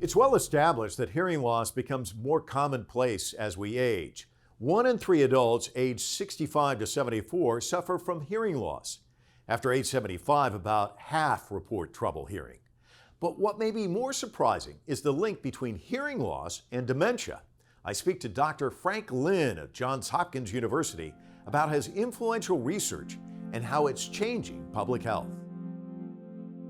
It's well established that hearing loss becomes more commonplace as we age. 1 in 3 adults aged 65 to 74 suffer from hearing loss. After age 75, about half report trouble hearing. But what may be more surprising is the link between hearing loss and dementia. I speak to Dr. Frank Lin of Johns Hopkins University about his influential research and how it's changing public health.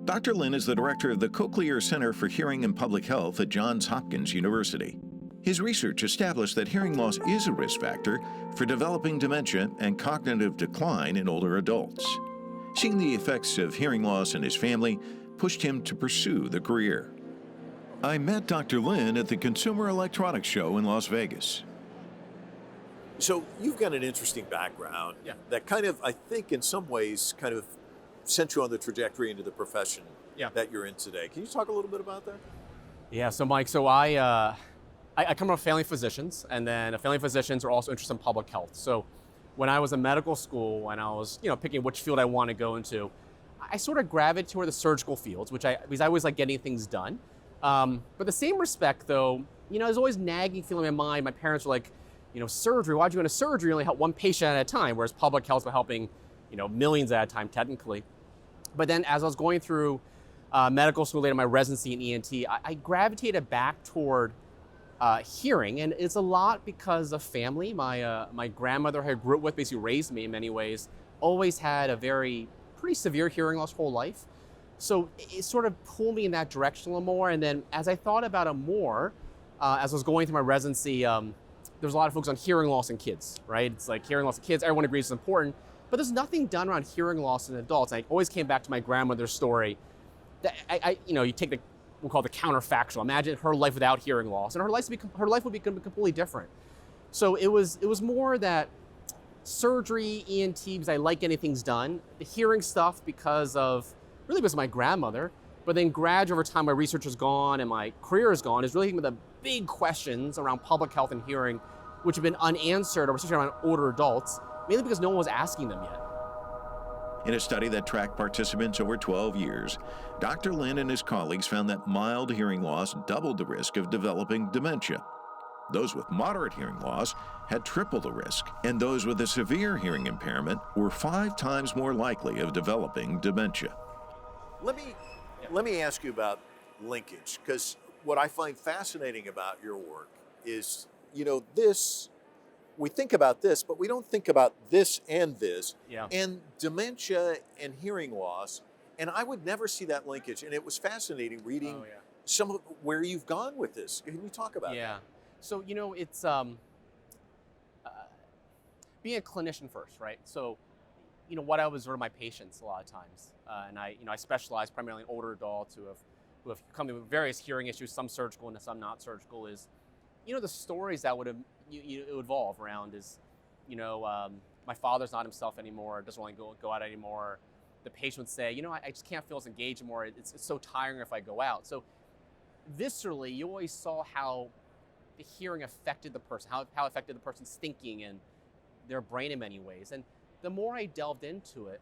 Dr. Lin is the director of the Cochlear Center for Hearing and Public Health at Johns Hopkins University. His research established that hearing loss is a risk factor for developing dementia and cognitive decline in older adults. Seeing the effects of hearing loss in his family pushed him to pursue the career. I met Dr. Lin at the Consumer Electronics Show in Las Vegas. So you've got an interesting background that kind of, I think in some ways, kind of sent you on the trajectory into the profession that you're in today. Can you talk a little bit about that? Yeah, so Mike, I come from family physicians, and then family physicians are also interested in public health. So when I was in medical school and I was picking which field I want to go into, I sort of gravitated toward the surgical fields, because I always like getting things done. But the same respect though, there's always nagging feeling in my mind. My parents were like, surgery, why'd you go into surgery? You only help one patient at a time, whereas public health was helping millions at a time technically. But then as I was going through medical school, later my residency in ENT, I gravitated back toward hearing, and it's a lot because of family. My grandmother, who I grew up with, basically raised me in many ways, always had a pretty severe hearing loss whole life. So it sort of pulled me in that direction a little more. And then as I thought about it more, as I was going through my residency, there's a lot of focus on hearing loss in kids, right? It's like hearing loss in kids, everyone agrees it's important, but there's nothing done around hearing loss in adults. I always came back to my grandmother's story that you take we'll call it the counterfactual. Imagine her life without hearing loss, and her life would be completely different. So it was more that surgery, ENT, because I like getting things done, the hearing stuff because of my grandmother, but then gradually over time my research has gone and my career has gone, is really thinking about the big questions around public health and hearing, which have been unanswered, or especially around older adults, mainly because no one was asking them yet. In a study that tracked participants over 12 years, Dr. Lin and his colleagues found that mild hearing loss doubled the risk of developing dementia. Those with moderate hearing loss had triple the risk, and those with a severe hearing impairment were 5 times more likely of developing dementia. Let me ask you about linkage, because what I find fascinating about your work is, we think about this, but we don't think about this and this, and dementia and hearing loss, and I would never see that linkage. And it was fascinating reading some of where you've gone with this. Can you talk about that? So, it's being a clinician first, right? So, what I observe my patients a lot of times, and I specialize primarily in older adults who have come in with various hearing issues, some surgical and some not surgical, is, the stories that would evolve around is, my father's not himself anymore, doesn't want to go out anymore. The patient would say, I just can't feel as engaged anymore. It's so tiring if I go out. So viscerally, you always saw how the hearing affected the person, how it affected the person's thinking and their brain in many ways. And the more I delved into it,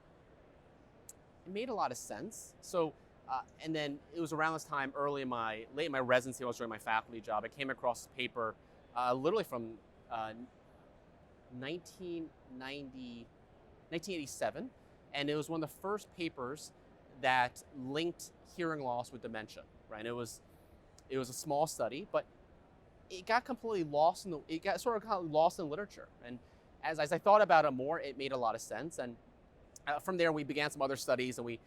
it made a lot of sense. So, and then it was around this time, late in my residency, I was doing my faculty job. I came across this paper, literally from 1987, and it was one of the first papers that linked hearing loss with dementia. Right? It was a small study, but it got completely lost in literature. And as I thought about it more, it made a lot of sense. And from there, we began some other studies, and we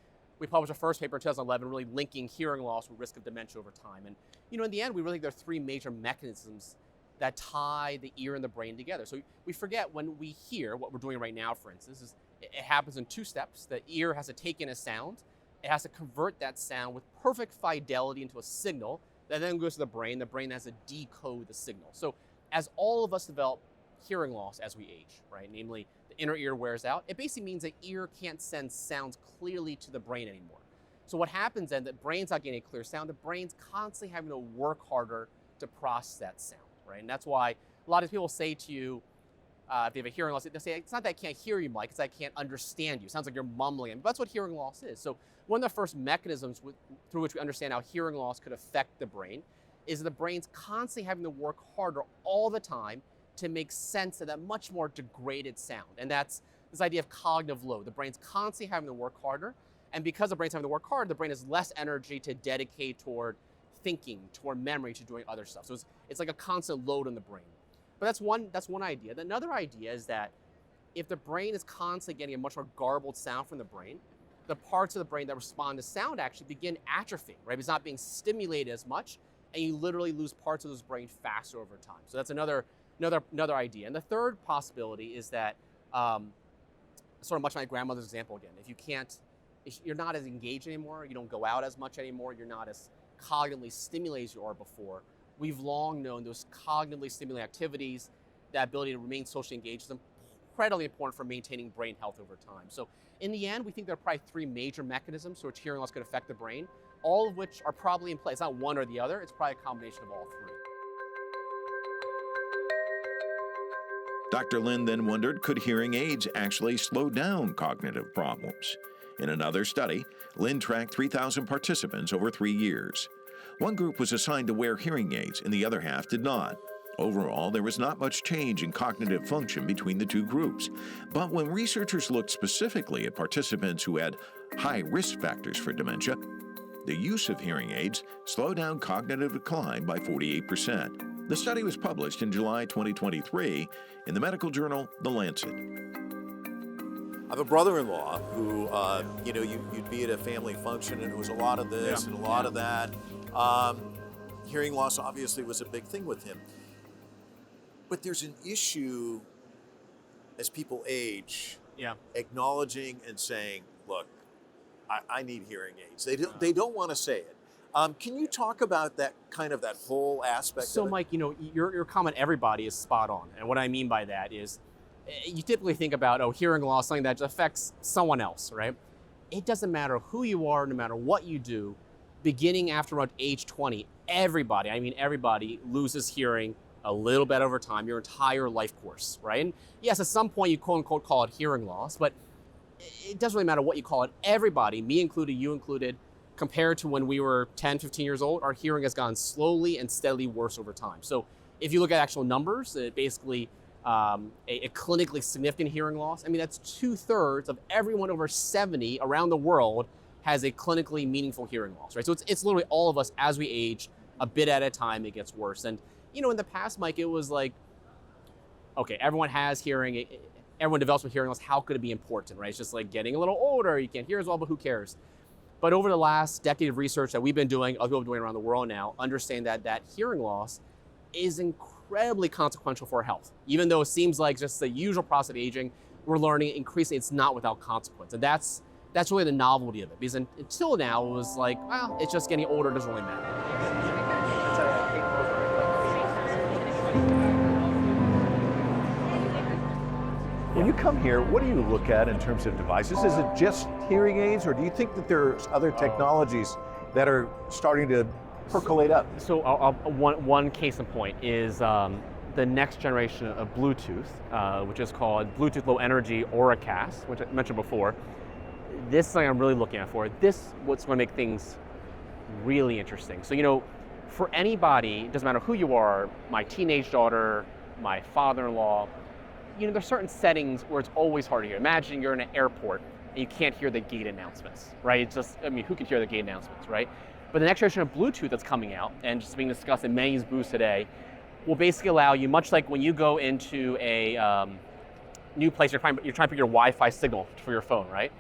published our first paper in 2011, really linking hearing loss with risk of dementia over time. And in the end, we really think there are 3 major mechanisms that tie the ear and the brain together. So we forget when we hear, what we're doing right now, for instance, is it happens in 2 steps. The ear has to take in a sound. It has to convert that sound with perfect fidelity into a signal that then goes to the brain. The brain has to decode the signal. So as all of us develop hearing loss as we age, right? Namely, the inner ear wears out. It basically means the ear can't send sounds clearly to the brain anymore. So what happens then, the brain's not getting a clear sound, the brain's constantly having to work harder to process that sound, right? And that's why a lot of people say to you, if they have a hearing loss, they say, it's not that I can't hear you, Mike, it's that I can't understand you. It sounds like you're mumbling. But that's what hearing loss is. So one of the first mechanisms through which we understand how hearing loss could affect the brain is the brain's constantly having to work harder all the time to make sense of that much more degraded sound. And that's this idea of cognitive load. The brain's constantly having to work harder. And because the brain's having to work hard, the brain has less energy to dedicate toward thinking, toward memory, to doing other stuff. So it's like a constant load on the brain. But that's one idea. Another idea is that if the brain is constantly getting a much more garbled sound from the brain, the parts of the brain that respond to sound actually begin atrophying, right? It's not being stimulated as much, and you literally lose parts of this brain faster over time. So that's another idea. And the third possibility is that, sort of much my grandmother's example again, if you're not as engaged anymore, you don't go out as much anymore, you're not as cognitively stimulated as you were before. We've long known those cognitively stimulating activities, that ability to remain socially engaged, is incredibly important for maintaining brain health over time. So in the end, we think there are probably three major mechanisms to which hearing loss could affect the brain, all of which are probably in place. It's not one or the other, it's probably a combination of all three. Dr. Lin then wondered, could hearing aids actually slow down cognitive problems? In another study, Lin tracked 3,000 participants over 3 years. One group was assigned to wear hearing aids and the other half did not. Overall, there was not much change in cognitive function between the two groups. But when researchers looked specifically at participants who had high risk factors for dementia, the use of hearing aids slowed down cognitive decline by 48%. The study was published in July 2023 in the medical journal The Lancet. I have a brother-in-law who, you'd be at a family function and it was a lot of this and a lot of that. Hearing loss obviously was a big thing with him. But there's an issue as people age, acknowledging and saying, look, I need hearing aids. They don't want to say it. Can you talk about that whole aspect So of it? Mike, your comment, everybody, is spot on. And what I mean by that is, you typically think about, hearing loss, something that affects someone else, right? It doesn't matter who you are, no matter what you do, beginning after about age 20, everybody loses hearing a little bit over time, your entire life course, right? And yes, at some point you quote unquote call it hearing loss, but it doesn't really matter what you call it. Everybody, me included, you included, compared to when we were 10, 15 years old, our hearing has gone slowly and steadily worse over time. So if you look at actual numbers, basically a clinically significant hearing loss, that's 2/3 of everyone over 70 around the world has a clinically meaningful hearing loss, right? So it's literally all of us as we age, a bit at a time, it gets worse. And in the past, Mike, it was like, okay, everyone has hearing, everyone develops with hearing loss, how could it be important, right? It's just like getting a little older, you can't hear as well, but who cares? But over the last decade of research that we've been doing, other people have been doing around the world now, understand that hearing loss is incredibly consequential for our health. Even though it seems like just the usual process of aging, we're learning increasingly it's not without consequence. And that's really the novelty of it. Because until now, it was like, well, it's just getting older, it doesn't really matter. When you come here, what do you look at in terms of devices? Is it just hearing aids, or do you think that there's other technologies that are starting to percolate up? So one case in point is the next generation of Bluetooth, which is called Bluetooth Low Energy Auracast, which I mentioned before. This is something I'm really looking at for. What's going to make things really interesting. So, for anybody, it doesn't matter who you are, my teenage daughter, my father-in-law, there's certain settings where it's always hard to hear. Imagine you're in an airport and you can't hear the gate announcements, right? It's just, who can hear the gate announcements, right? But the next generation of Bluetooth that's coming out and just being discussed in many booths today will basically allow you, much like when you go into a new place, you're trying to pick your Wi-Fi signal for your phone, right?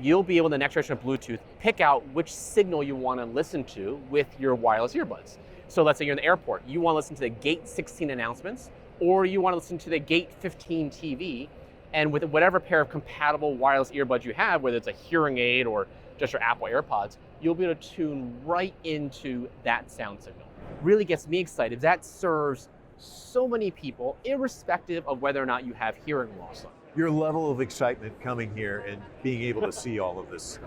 You'll be able, in the next generation of Bluetooth, pick out which signal you want to listen to with your wireless earbuds. So let's say you're in the airport, you want to listen to the gate 16 announcements, or you want to listen to the gate 15 TV, and with whatever pair of compatible wireless earbuds you have, whether it's a hearing aid or just your Apple AirPods, you'll be able to tune right into that sound signal. Really gets me excited. That serves so many people, irrespective of whether or not you have hearing loss. Your level of excitement coming here and being able to see all of this.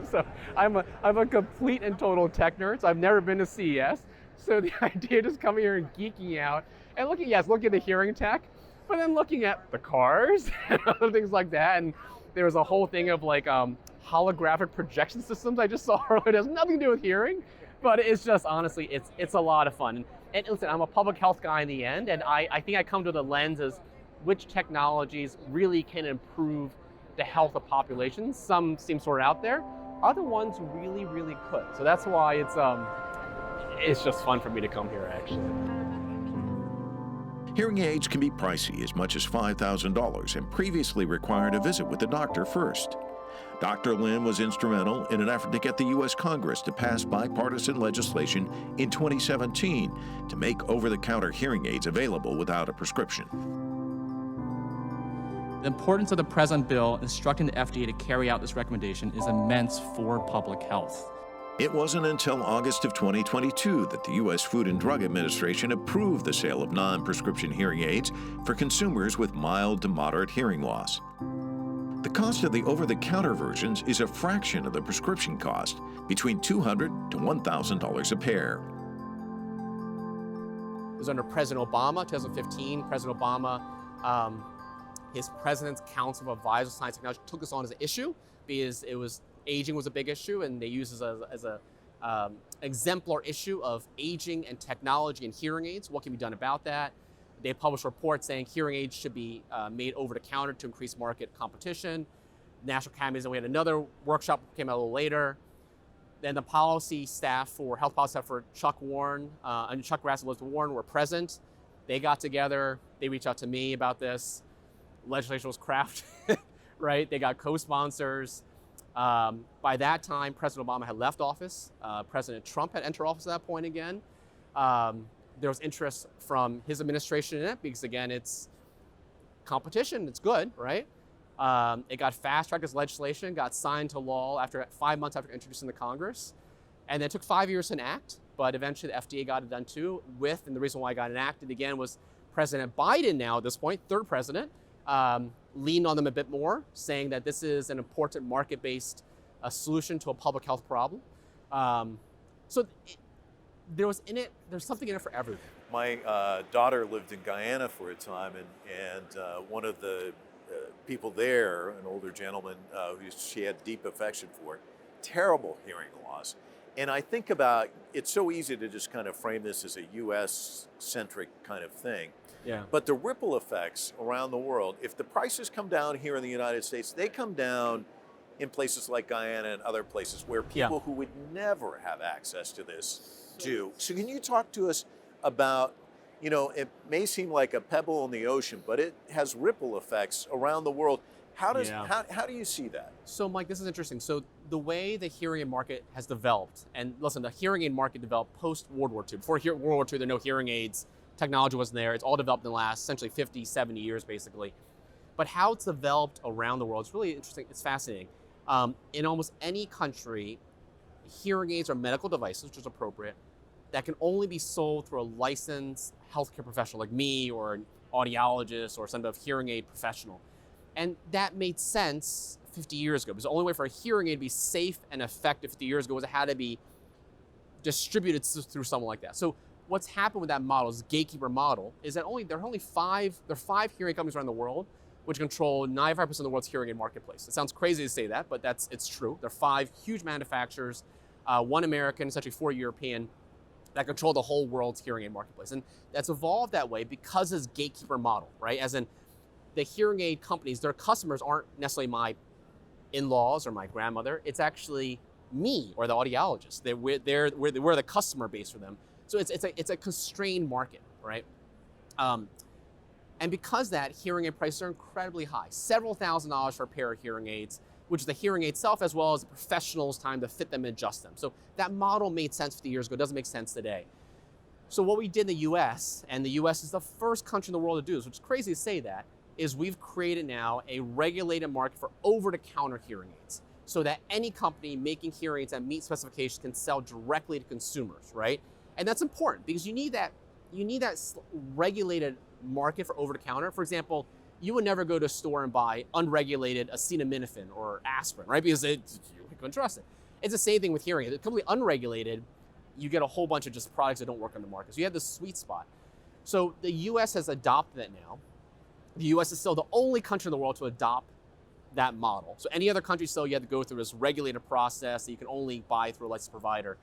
So I'm a complete and total tech nerd. So I've never been to CES. So the idea of just coming here and geeking out and looking at the hearing tech, but then looking at the cars and other things like that. And there was a whole thing of like holographic projection systems I just saw earlier. It has nothing to do with hearing, But it's just, honestly, it's a lot of fun. And listen, I'm a public health guy in the end, and I think I come to the lens as which technologies really can improve the health of populations. Some seem sort of out there. Other ones really, really could. So that's why it's just fun for me to come here, actually. Hearing aids can be pricey, as much as $5,000, and previously required a visit with the doctor first. Dr. Lin was instrumental in an effort to get the U.S. Congress to pass bipartisan legislation in 2017 to make over-the-counter hearing aids available without a prescription. The importance of the present bill instructing the FDA to carry out this recommendation is immense for public health. It wasn't until August of 2022 that the U.S. Food and Drug Administration approved the sale of non-prescription hearing aids for consumers with mild to moderate hearing loss. The cost of the over-the-counter versions is a fraction of the prescription cost, between $200 to $1,000 a pair. It was under President Obama, 2015. President Obama, his President's Council of Advisors on Science and Technology took this on as an issue because aging was a big issue, and they used it as a exemplar issue of aging and technology and hearing aids. What can be done about that? They published reports saying hearing aids should be made over the counter to increase market competition. National Academies, and we had another workshop that came out a little later. Then the policy staff for health policy staff for Chuck Warren and Chuck Grass and Elizabeth Warren were present. They got together. They reached out to me about this. Legislation was crafted, right? They got co-sponsors. By that time, President Obama had left office. President Trump had entered office at that point again. There was interest from his administration in it because, again, it's competition. It's good, right? It got fast-tracked as legislation, got signed to law after 5 months after introducing the Congress. And then it took 5 years to enact, but eventually the FDA got it done too and the reason why it got enacted again was President Biden now at this point, third president, leaned on them a bit more, saying that this is an important market-based solution to a public health problem. There's something in it for everyone. My daughter lived in Guyana for a time, and one of the people there, an older gentleman who she had deep affection for, terrible hearing loss. And I think about, it's so easy to just kind of frame this as a US-centric kind of thing. Yeah. But the ripple effects around the world, if the prices come down here in the United States, they come down in places like Guyana and other places where people who would never have access to this do. So can you talk to us about, it may seem like a pebble in the ocean, but it has ripple effects around the world. How do you see that? So, Mike, this is interesting. So the way the hearing aid market has developed, and listen, the hearing aid market developed post-World War II. Before World War II, there were no hearing aids. Technology wasn't there. It's all developed in the last essentially 50, 70 years, basically. But how it's developed around the world is really interesting. It's fascinating. In almost any country, hearing aids are medical devices, which is appropriate, that can only be sold through a licensed healthcare professional like me or an audiologist or some sort of hearing aid professional. And that made sense 50 years ago because the only way for a hearing aid to be safe and effective 50 years ago was it had to be distributed through someone like that. So what's happened with that model, this gatekeeper model, is that there are five hearing aid companies around the world which control 95% of the world's hearing aid marketplace. It sounds crazy to say that, but it's true. There are 5 huge manufacturers, 1 American, essentially 4 European, that control the whole world's hearing aid marketplace. And that's evolved that way because of this gatekeeper model, right? As in, the hearing aid companies, their customers aren't necessarily my in-laws or my grandmother. It's actually me or the audiologist. We're the customer base for them. So it's a constrained market, right? And because that, hearing aid prices are incredibly high, several $1,000s for a pair of hearing aids, which is the hearing aid itself as well as the professional's time to fit them and adjust them. So that model made sense 50 years ago, doesn't make sense today. So what we did in the US, and the US is the first country in the world to do this, which is crazy to say that, is we've created now a regulated market for over-the-counter hearing aids so that any company making hearing aids that meet specifications can sell directly to consumers, right? And that's important because you need that regulated market for over-the-counter. For example, you would never go to a store and buy unregulated acetaminophen or aspirin, right? Because you couldn't trust it. It's the same thing with hearing aids. It's completely unregulated. You get a whole bunch of just products that don't work on the market. So you have this sweet spot. So the US has adopted that now. The US is still the only country in the world to adopt that model. So any other country still, you have to go through this regulated process that you can only buy through a licensed provider.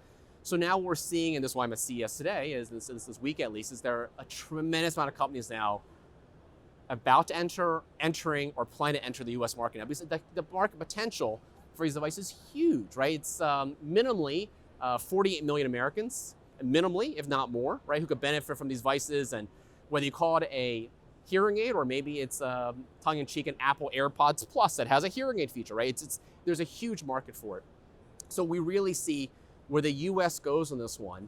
So now what we're seeing, and this is why I'm at CES today, is this week at least, is there are a tremendous amount of companies now about to entering, or plan to enter the US market now, because the market potential for these devices is huge, right? It's minimally 48 million Americans, minimally, if not more, right, who could benefit from these devices. And whether you call it a hearing aid, or maybe it's tongue-in-cheek an Apple AirPods Plus that has a hearing aid feature, right? There's a huge market for it. So we really see where the US goes on this one,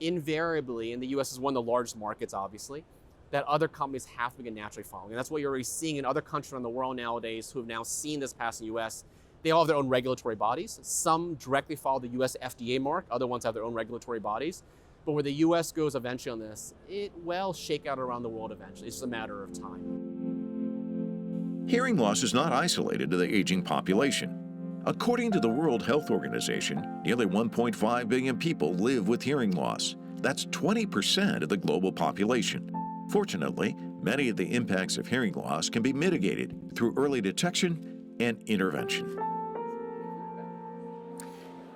invariably, and the US is one of the largest markets, obviously, that other companies have to begin naturally following. And that's what you're already seeing in other countries around the world nowadays who have now seen this pass in the US. They all have their own regulatory bodies. Some directly follow the US FDA mark, other ones have their own regulatory bodies. But where the US goes eventually on this, it will shake out around the world eventually. It's just a matter of time. Hearing loss is not isolated to the aging population. According to the World Health Organization, nearly 1.5 billion people live with hearing loss. That's 20% of the global population. Fortunately, many of the impacts of hearing loss can be mitigated through early detection and intervention.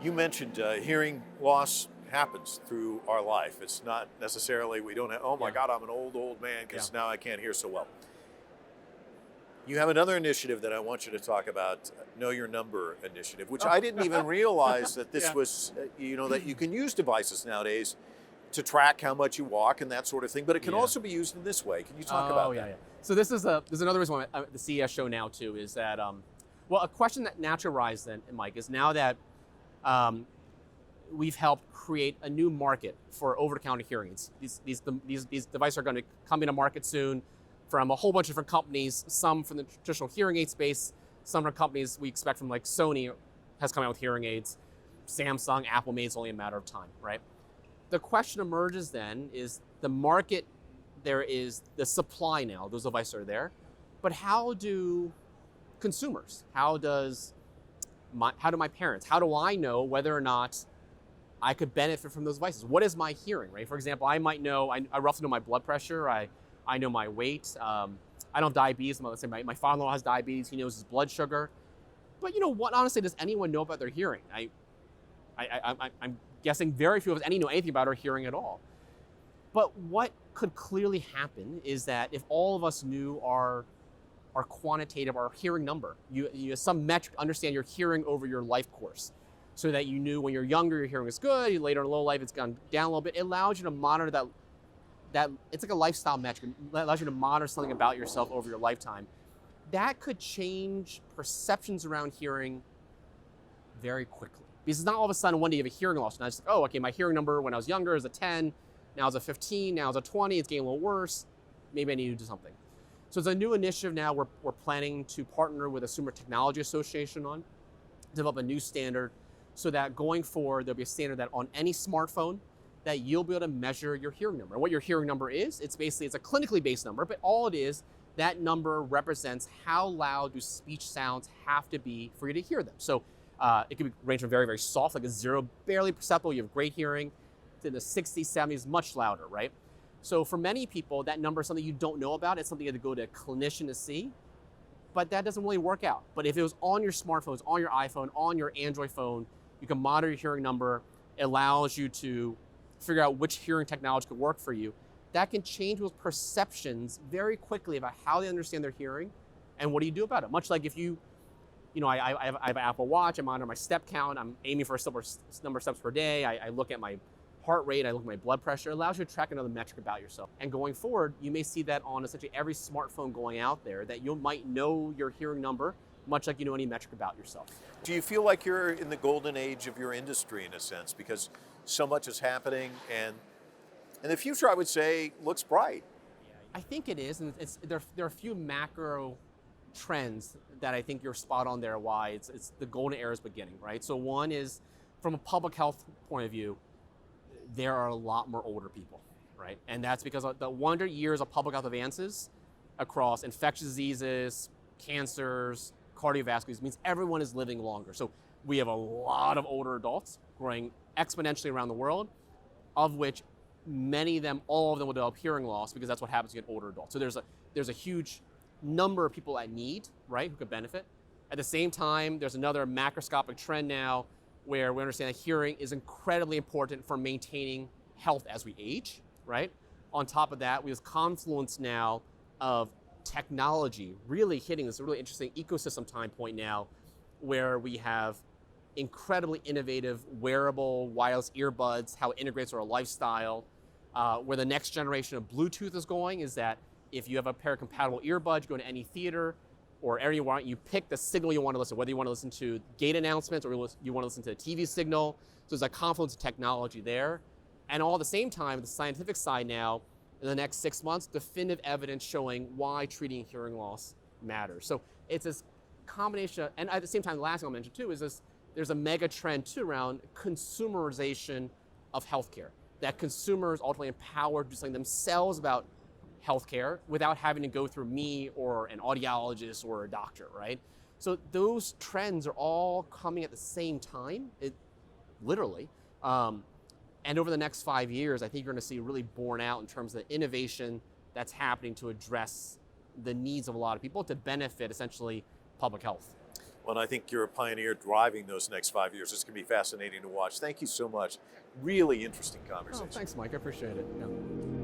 You mentioned hearing loss happens through our life. It's not necessarily we don't have, oh my God, I'm an old man because now I can't hear so well. You have another initiative that I want you to talk about, Know Your Number initiative, which I didn't even realize that this was, that you can use devices nowadays to track how much you walk and that sort of thing, but it can also be used in this way. Can you talk about that? So there's another reason why the CES show now too, is that, a question that naturally arises then, Mike, is now that we've helped create a new market for over-the-counter hearing aids. These devices are going to come into market soon from a whole bunch of different companies, some from the traditional hearing aid space, some from companies we expect from like Sony has come out with hearing aids, Samsung, Apple made, it's only a matter of time, right? The question emerges then is the market, there is the supply now, those devices are there, but how do consumers, how do my parents, how do I know whether or not I could benefit from those devices? What is my hearing, right? For example, I might know, I roughly know my blood pressure, I know my weight. I don't have diabetes. Let's say my father-in-law has diabetes. He knows his blood sugar. But what, honestly, does anyone know about their hearing? I'm guessing very few of us know anything about our hearing at all. But what could clearly happen is that if all of us knew our quantitative, our hearing number, you some metric, understand your hearing over your life course, so that you knew when you're younger, your hearing is good, later in low life, it's gone down a little bit. It allows you to monitor that it's like a lifestyle metric. It allows you to monitor something about yourself over your lifetime. That could change perceptions around hearing very quickly. Because it's not all of a sudden one day you have a hearing loss. And it's like, oh, okay, my hearing number when I was younger is a 10, now it's a 15, now it's a 20, it's getting a little worse. Maybe I need to do something. So it's a new initiative now we're planning to partner with the Consumer Technology Association on, develop a new standard so that going forward, there'll be a standard that on any smartphone, that you'll be able to measure your hearing number. And what your hearing number is, it's a clinically based number, but all it is, that number represents how loud do speech sounds have to be for you to hear them. So it can range from very, very soft, like a 0, barely perceptible, you have great hearing, to the 60s, 70s, much louder, right? So for many people, that number is something you don't know about. It's something you have to go to a clinician to see, but that doesn't really work out. But if it was on your smartphones, on your iPhone, on your Android phone, you can monitor your hearing number. It allows you to figure out which hearing technology could work for you. That can change people's perceptions very quickly about how they understand their hearing and what do you do about it. Much like if I have an Apple Watch, I monitor my step count, I'm aiming for a number of steps per day, I look at my heart rate, I look at my blood pressure. It allows you to track another metric about yourself. And going forward, you may see that on essentially every smartphone going out there, that you might know your hearing number, much like you know any metric about yourself. Do you feel like you're in the golden age of your industry in a sense, because so much is happening and the future, I would say, looks bright? I think it is, and there are a few macro trends that I think you're spot on there why it's the golden era is beginning, right? So one is, from a public health point of view, there are a lot more older people, right? And that's because of the 100 years of public health advances across infectious diseases, cancers, cardiovascular disease, means everyone is living longer. So we have a lot of older adults growing exponentially around the world, of which many of them, all of them will develop hearing loss because that's what happens to get older adults. So there's a huge number of people at need, right, who could benefit. At the same time, there's another macroscopic trend now where we understand that hearing is incredibly important for maintaining health as we age, right? On top of that, we have confluence now of technology really hitting this really interesting ecosystem time point now, where we have incredibly innovative wearable wireless earbuds, how it integrates our lifestyle. Where the next generation of Bluetooth is going is that if you have a pair of compatible earbuds, you go to any theater or anywhere, you pick the signal you want to listen to, whether you want to listen to gate announcements or you want to listen to a TV signal. So there's a confluence of technology there. And all at the same time, the scientific side now, in the next 6 months, definitive evidence showing why treating hearing loss matters. So it's this combination, and at the same time, the last thing I'll mention too is this, there's a mega trend too around consumerization of healthcare, that consumers ultimately empowered to do something themselves about healthcare without having to go through me or an audiologist or a doctor, right? So those trends are all coming at the same time, literally. And over the next 5 years, I think you're going to see really borne out in terms of the innovation that's happening to address the needs of a lot of people to benefit essentially public health. Well, and I think you're a pioneer driving those next 5 years. It's going to be fascinating to watch. Thank you so much. Really interesting conversation. Oh, thanks, Mike. I appreciate it. Yeah.